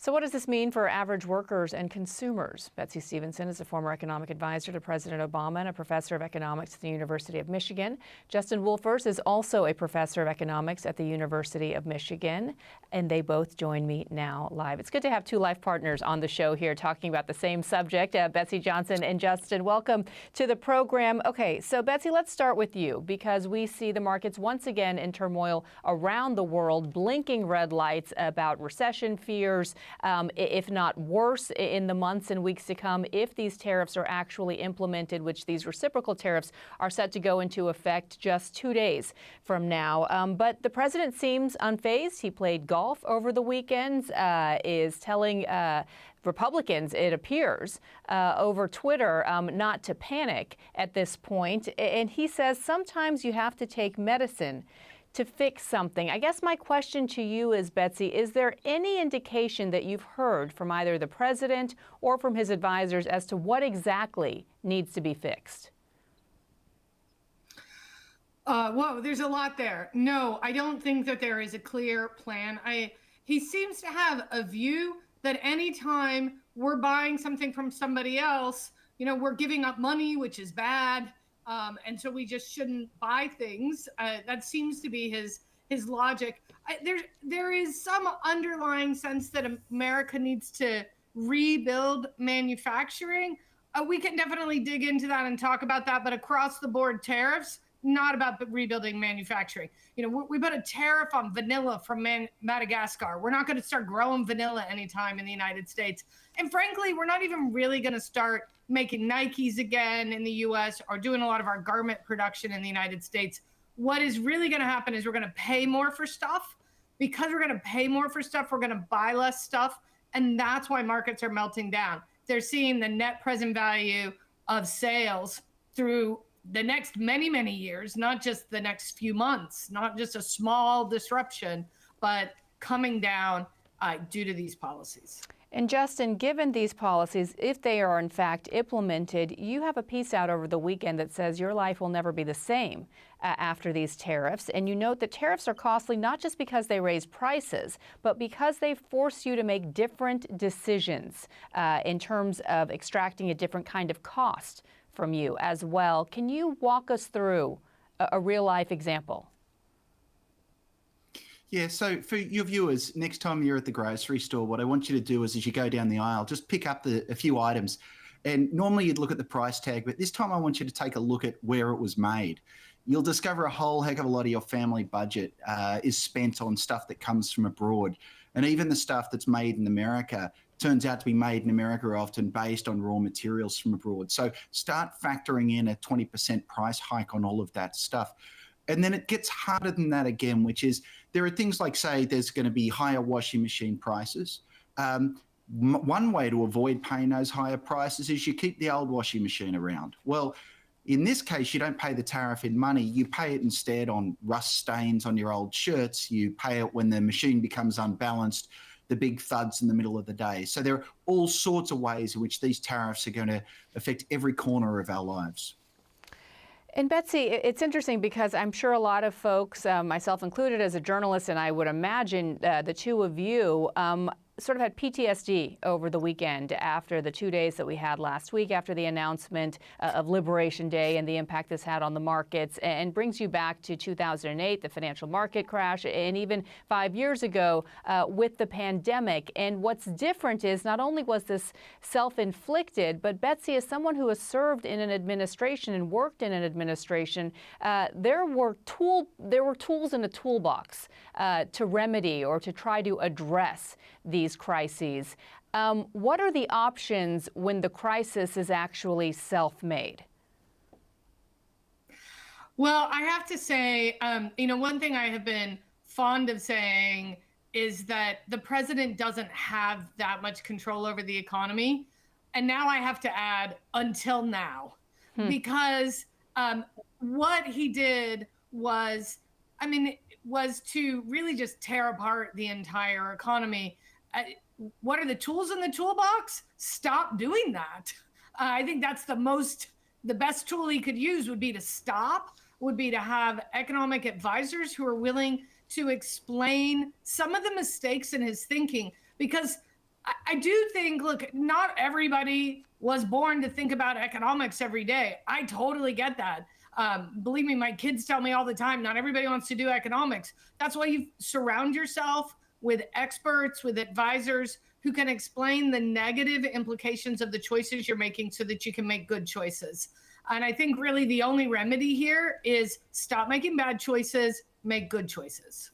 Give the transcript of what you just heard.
So what does this mean for average workers and consumers? Betsey Stevenson is a former economic advisor to President Obama and a professor of economics at the University of Michigan. Justin Wolfers is also a professor of economics at the University of Michigan, and they both join me now live. It's good to have two life partners on the show here talking about the same subject. Betsey Johnson and Justin, welcome to the program. Okay, so Betsey, let's start with you because we see the markets once again in turmoil around the world, blinking red lights about recession fears. If not worse, in the months and weeks to come, if these tariffs are actually implemented, which these reciprocal tariffs are set to go into effect just 2 days from now. But the president seems unfazed. He played golf over the weekend, is telling Republicans, it appears, over Twitter not to panic at this point. And he says sometimes you have to take medicine to fix something. I guess my question to you is, Betsey, is there any indication that you've heard from either the president or from his advisors as to what exactly needs to be fixed? Whoa, there's a lot there. No, I don't think that there is a clear plan. He seems to have a view that anytime we're buying something from somebody else, we're giving up money, which is bad. And so we just shouldn't buy things. That seems to be his logic. There is some underlying sense that America needs to rebuild manufacturing. We can definitely dig into that and talk about that, but across the board tariffs, not about rebuilding manufacturing. We put a tariff on vanilla from Madagascar. We're not going to start growing vanilla anytime in the United States. And frankly, we're not even really going to start making Nikes again in the US or doing a lot of our garment production in the United States. What is really going to happen is we're going to pay more for stuff. Because we're going to pay more for stuff, we're going to buy less stuff. And that's why markets are melting down. They're seeing the net present value of sales through the next many, many years, not just the next few months, not just a small disruption, but coming down due to these policies. And Justin, given these policies, if they are in fact implemented, you have a piece out over the weekend that says your life will never be the same after these tariffs. And you note that tariffs are costly not just because they raise prices, but because they force you to make different decisions in terms of extracting a different kind of cost from you as well. Can you walk us through a real life example? Yeah, so for your viewers, next time you're at the grocery store, what I want you to do is as you go down the aisle, just pick up a few items. And normally you'd look at the price tag, but this time I want you to take a look at where it was made. You'll discover a whole heck of a lot of your family budget is spent on stuff that comes from abroad. And even the stuff that's made in America turns out to be made in America often based on raw materials from abroad. So start factoring in a 20% price hike on all of that stuff. And then it gets harder than that again, which is there are things like, say, there's going to be higher washing machine prices. One way to avoid paying those higher prices is you keep the old washing machine around. Well, in this case, you don't pay the tariff in money. You pay it instead on rust stains on your old shirts. You pay it when the machine becomes unbalanced, the big thuds in the middle of the day. So there are all sorts of ways in which these tariffs are going to affect every corner of our lives. And Betsey, it's interesting because I'm sure a lot of folks, myself included as a journalist, and I would imagine the two of you, sort of had PTSD over the weekend after the 2 days that we had last week after the announcement of Liberation Day and the impact this had on the markets, and brings you back to 2008, the financial market crash, and even 5 years ago with the pandemic. And what's different is not only was this self-inflicted, but Betsey, as someone who has served in an administration and worked in an administration, there were tools in a toolbox to remedy or to try to address these crises. What are the options when the crisis is actually self-made? Well, I have to say, one thing I have been fond of saying is that the president doesn't have that much control over the economy. And now I have to add, until now, because what he did was to really just tear apart the entire economy. What are the tools in the toolbox? Stop doing that. I think that's the best tool he could use would be to stop, would be to have economic advisors who are willing to explain some of the mistakes in his thinking. Because I do think, look, not everybody was born to think about economics every day. I totally get that. Believe me, my kids tell me all the time, not everybody wants to do economics. That's why you surround yourself with experts, with advisors who can explain the negative implications of the choices you're making so that you can make good choices. And I think really the only remedy here is stop making bad choices, make good choices.